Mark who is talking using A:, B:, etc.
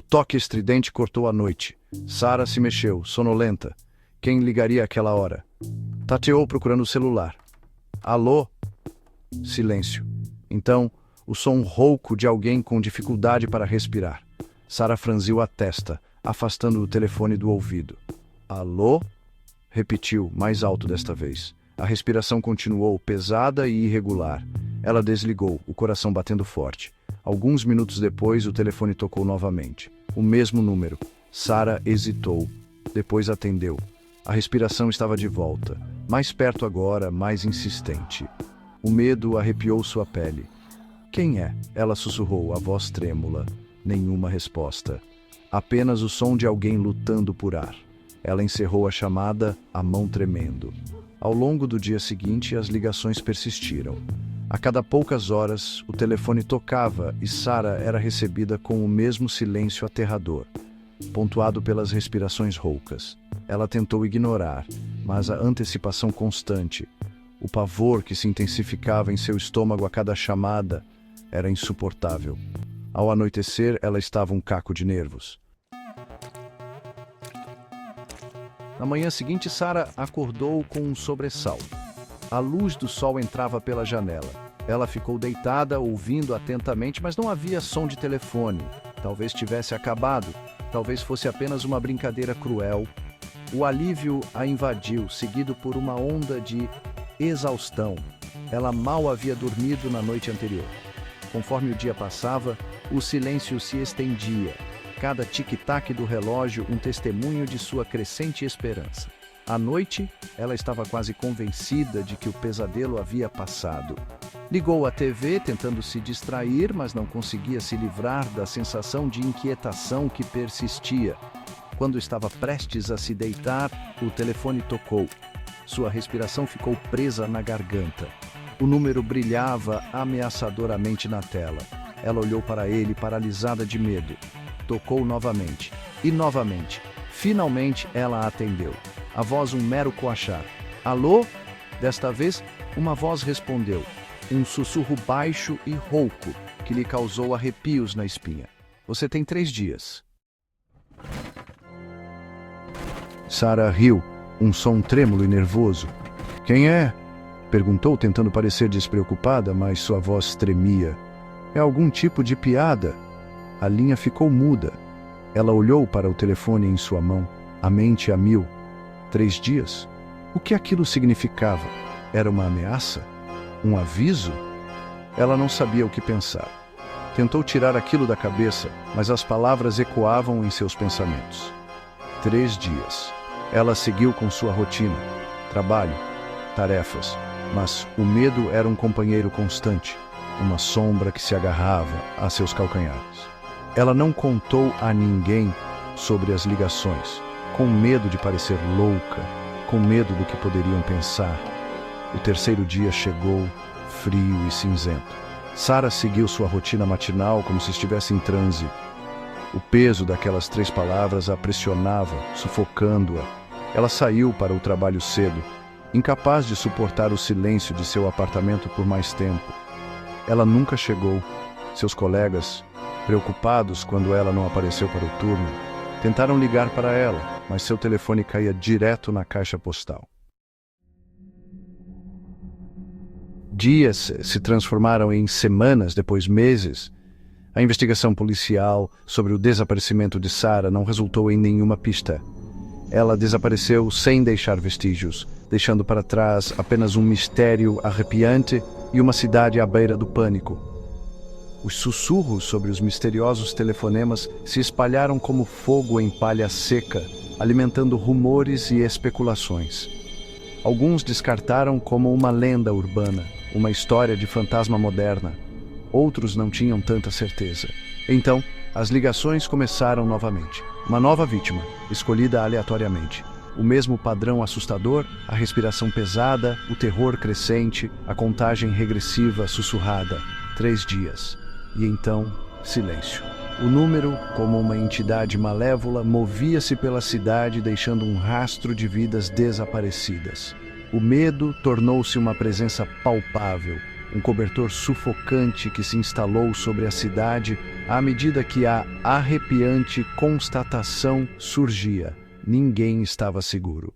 A: toque estridente cortou a noite. Sara se mexeu, sonolenta. Quem ligaria àquela hora? Tateou procurando o celular. Alô? Silêncio. Então, o som rouco de alguém com dificuldade para respirar. Sara franziu a testa, afastando o telefone do ouvido. Alô? Repetiu, mais alto desta vez. A respiração continuou pesada e irregular. Ela desligou, o coração batendo forte. Alguns minutos depois, o telefone tocou novamente. O mesmo número. Sara hesitou. Depois atendeu. A respiração estava de volta. Mais perto agora, mais insistente. O medo arrepiou sua pele. Quem é? Ela sussurrou, a voz trêmula. Nenhuma resposta. Apenas o som de alguém lutando por ar. Ela encerrou a chamada, a mão tremendo. Ao longo do dia seguinte, as ligações persistiram. A cada poucas horas, o telefone tocava e Sara era recebida com o mesmo silêncio aterrador, pontuado pelas respirações roucas. Ela tentou ignorar, mas a antecipação constante, o pavor que se intensificava em seu estômago a cada chamada, era insuportável. Ao anoitecer, ela estava um caco de nervos. Na manhã seguinte, Sara acordou com um sobressalto. A luz do sol entrava pela janela. Ela ficou deitada, ouvindo atentamente, mas não havia som de telefone. Talvez tivesse acabado, talvez fosse apenas uma brincadeira cruel. O alívio a invadiu, seguido por uma onda de exaustão. Ela mal havia dormido na noite anterior. Conforme o dia passava, o silêncio se estendia. Cada tic-tac do relógio um testemunho de sua crescente esperança. À noite, ela estava quase convencida de que o pesadelo havia passado. Ligou a TV tentando se distrair, mas não conseguia se livrar da sensação de inquietação que persistia. Quando estava prestes a se deitar, o telefone tocou. Sua respiração ficou presa na garganta. O número brilhava ameaçadoramente na tela. Ela olhou para ele, paralisada de medo. Tocou novamente. E novamente. Finalmente, ela atendeu. A voz um mero coachar. Alô? Desta vez, uma voz respondeu. Um sussurro baixo e rouco, que lhe causou arrepios na espinha. Você tem 3 dias. Sara riu, um som trêmulo e nervoso. Quem é? Perguntou, tentando parecer despreocupada, mas sua voz tremia. É algum tipo de piada? A linha ficou muda. Ela olhou para o telefone em sua mão, a mente a mil. 3 dias? O que aquilo significava? Era uma ameaça? Um aviso? Ela não sabia o que pensar. Tentou tirar aquilo da cabeça, mas as palavras ecoavam em seus pensamentos. 3 dias. Ela seguiu com sua rotina, trabalho, tarefas, mas o medo era um companheiro constante, uma sombra que se agarrava a seus calcanhares. Ela não contou a ninguém sobre as ligações, com medo de parecer louca, com medo do que poderiam pensar. O 3º dia chegou, frio e cinzento. Sara seguiu sua rotina matinal como se estivesse em transe. O peso daquelas 3 palavras a pressionava, sufocando-a. Ela saiu para o trabalho cedo, incapaz de suportar o silêncio de seu apartamento por mais tempo. Ela nunca chegou. Seus colegas, preocupados quando ela não apareceu para o turno, tentaram ligar para ela, mas seu telefone caía direto na caixa postal. Dias se transformaram em semanas, depois meses. A investigação policial sobre o desaparecimento de Sara não resultou em nenhuma pista. Ela desapareceu sem deixar vestígios, deixando para trás apenas um mistério arrepiante e uma cidade à beira do pânico. Os sussurros sobre os misteriosos telefonemas se espalharam como fogo em palha seca, alimentando rumores e especulações. Alguns descartaram como uma lenda urbana, uma história de fantasma moderna. Outros não tinham tanta certeza. Então, as ligações começaram novamente. Uma nova vítima, escolhida aleatoriamente. O mesmo padrão assustador, a respiração pesada, o terror crescente, a contagem regressiva sussurrada. 3 dias. E então, silêncio. O número, como uma entidade malévola, movia-se pela cidade, deixando um rastro de vidas desaparecidas. O medo tornou-se uma presença palpável, um cobertor sufocante que se instalou sobre a cidade à medida que a arrepiante constatação surgia: ninguém estava seguro.